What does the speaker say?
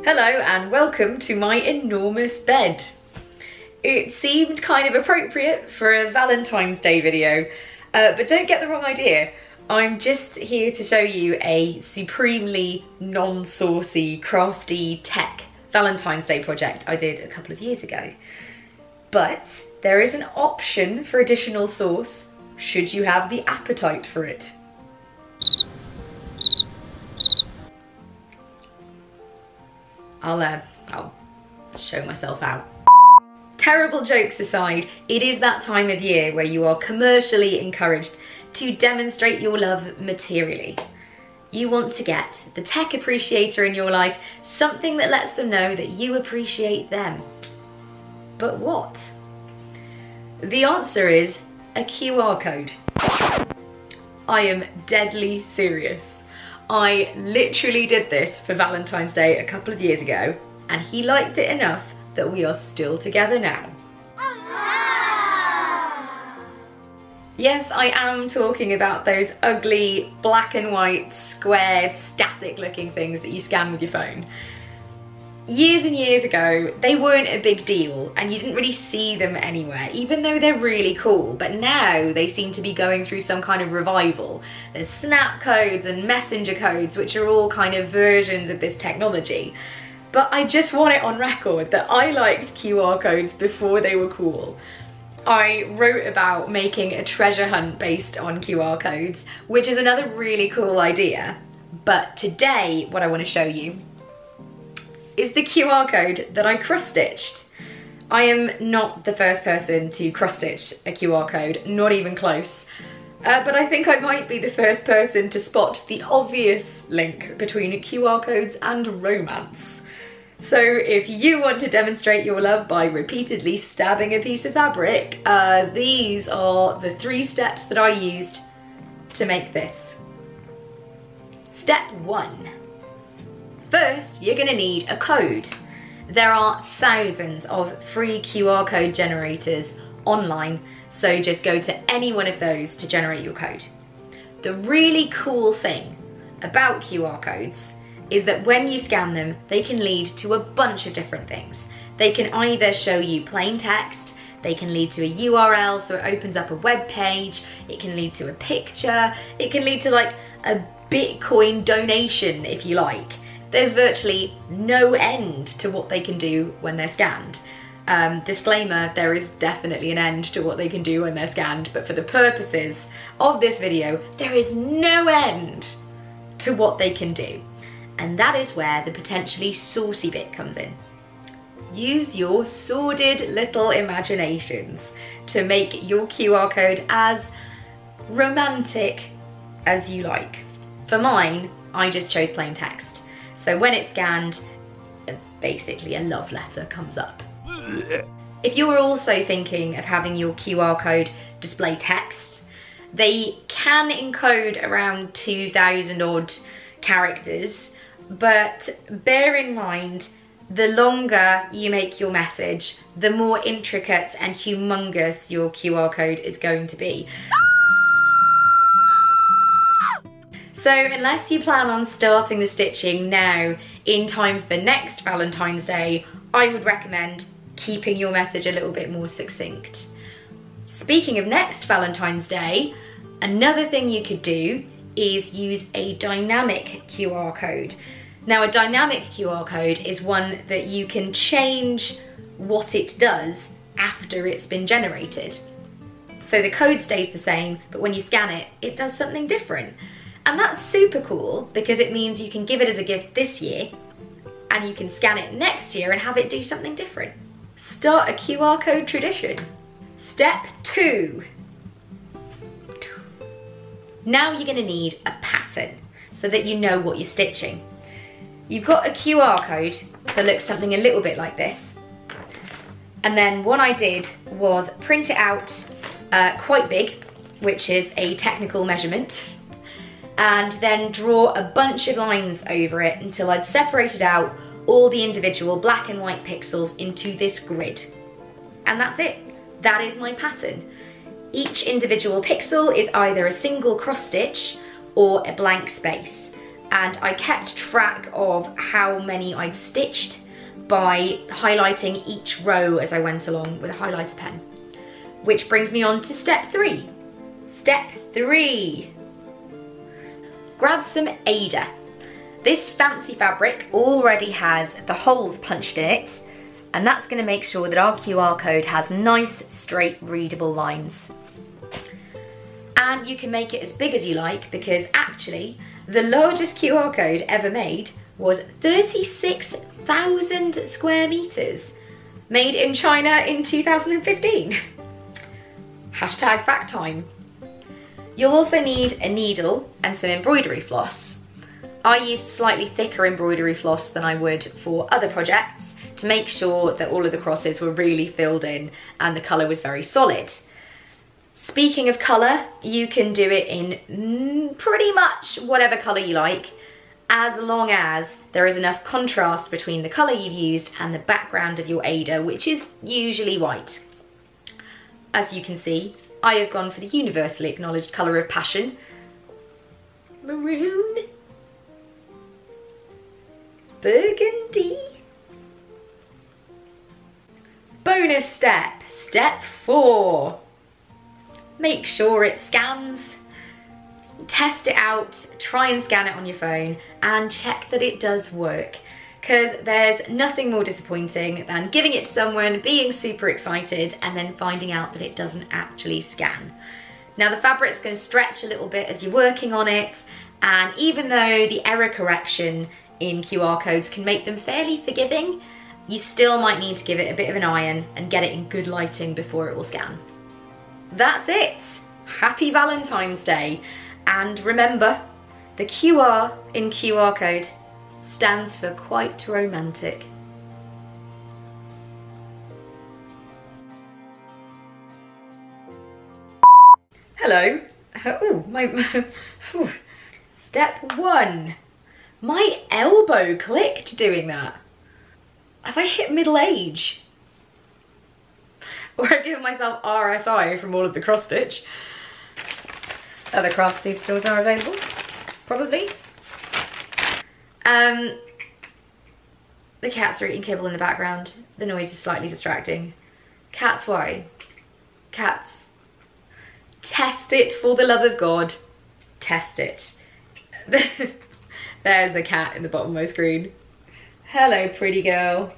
Hello and welcome to my enormous bed. It seemed kind of appropriate for a Valentine's Day video, but don't get the wrong idea. I'm just here to show you a supremely non-saucy, crafty tech Valentine's Day project I did a couple of years ago. But there is an option for additional sauce should you have the appetite for it. I'll show myself out. Terrible jokes aside, it is that time of year where you are commercially encouraged to demonstrate your love materially. You want to get the tech appreciator in your life something that lets them know that you appreciate them. But what? The answer is a QR code. I am deadly serious. I literally did this for Valentine's Day a couple of years ago, and he liked it enough that we are still together now. Yes, I am talking about those ugly black and white, squared, static looking things that you scan with your phone. Years and years ago, they weren't a big deal and you didn't really see them anywhere, even though they're really cool. But now they seem to be going through some kind of revival. There's snap codes and messenger codes, which are all kind of versions of this technology. But I just want it on record that I liked QR codes before they were cool. I wrote about making a treasure hunt based on QR codes, which is another really cool idea. But today, what I want to show you is the QR code that I cross-stitched. I am not the first person to cross-stitch a QR code, not even close. But I think I might be the first person to spot the obvious link between QR codes and romance. So if you want to demonstrate your love by repeatedly stabbing a piece of fabric, these are the 3 steps that I used to make this. Step 1. First, you're going to need a code. There are thousands of free QR code generators online, so just go to any one of those to generate your code. The really cool thing about QR codes is that when you scan them, they can lead to a bunch of different things. They can either show you plain text, they can lead to a URL, so it opens up a web page, it can lead to a picture, it can lead to like a Bitcoin donation if you like. There's virtually no end to what they can do when they're scanned. Disclaimer, there is definitely an end to what they can do when they're scanned, but for the purposes of this video, there is no end to what they can do. And that is where the potentially saucy bit comes in. Use your sordid little imaginations to make your QR code as romantic as you like. For mine, I just chose plain text. So when it's scanned, basically a love letter comes up. If you're also thinking of having your QR code display text, they can encode around 2,000 odd characters, but bear in mind, the longer you make your message, the more intricate and humongous your QR code is going to be. So unless you plan on starting the stitching now in time for next Valentine's Day, I would recommend keeping your message a little bit more succinct. Speaking of next Valentine's Day, another thing you could do is use a dynamic QR code. Now a dynamic QR code is one that you can change what it does after it's been generated. So the code stays the same, but when you scan it, it does something different. And that's super cool because it means you can give it as a gift this year and you can scan it next year and have it do something different. Start a QR code tradition. Step 2. Now you're going to need a pattern so that you know what you're stitching. You've got a QR code that looks something a little bit like this. And then what I did was print it out quite big, which is a technical measurement, and then draw a bunch of lines over it until I'd separated out all the individual black and white pixels into this grid. And that's it. That is my pattern. Each individual pixel is either a single cross stitch or a blank space. and I kept track of how many I'd stitched by highlighting each row as I went along with a highlighter pen. Which brings me on to step 3. Step 3. Grab some Eider. This fancy fabric already has the holes punched in it, and that's going to make sure that our QR code has nice, straight, readable lines. And you can make it as big as you like, because actually the largest QR code ever made was 36,000 square meters, made in China in 2015. Hashtag fact time. You'll also need a needle and some embroidery floss. I used slightly thicker embroidery floss than I would for other projects to make sure that all of the crosses were really filled in and the colour was very solid. Speaking of colour, you can do it in pretty much whatever colour you like, as long as there is enough contrast between the colour you've used and the background of your Eider, which is usually white. As you can see, I have gone for the universally acknowledged colour of passion, maroon, burgundy. Bonus step, step 4. Make sure it scans. Test it out, try and scan it on your phone and check that it does work, because there's nothing more disappointing than giving it to someone, being super excited and then finding out that it doesn't actually scan. Now the fabric's going to stretch a little bit as you're working on it, and even though the error correction in QR codes can make them fairly forgiving, you still might need to give it a bit of an iron and get it in good lighting before it will scan. That's it! Happy Valentine's Day! And remember, the QR in QR code stands for quite romantic. Hello. Oh, Step 1. My elbow clicked doing that. Have I hit middle age? Or I've given myself RSI from all of the cross stitch. Other craft superstores are available, probably. The cats are eating kibble in the background. The noise is slightly distracting. Cats, why? Cats. Test it for the love of God. Test it. There's a cat in the bottom of my screen. Hello, pretty girl.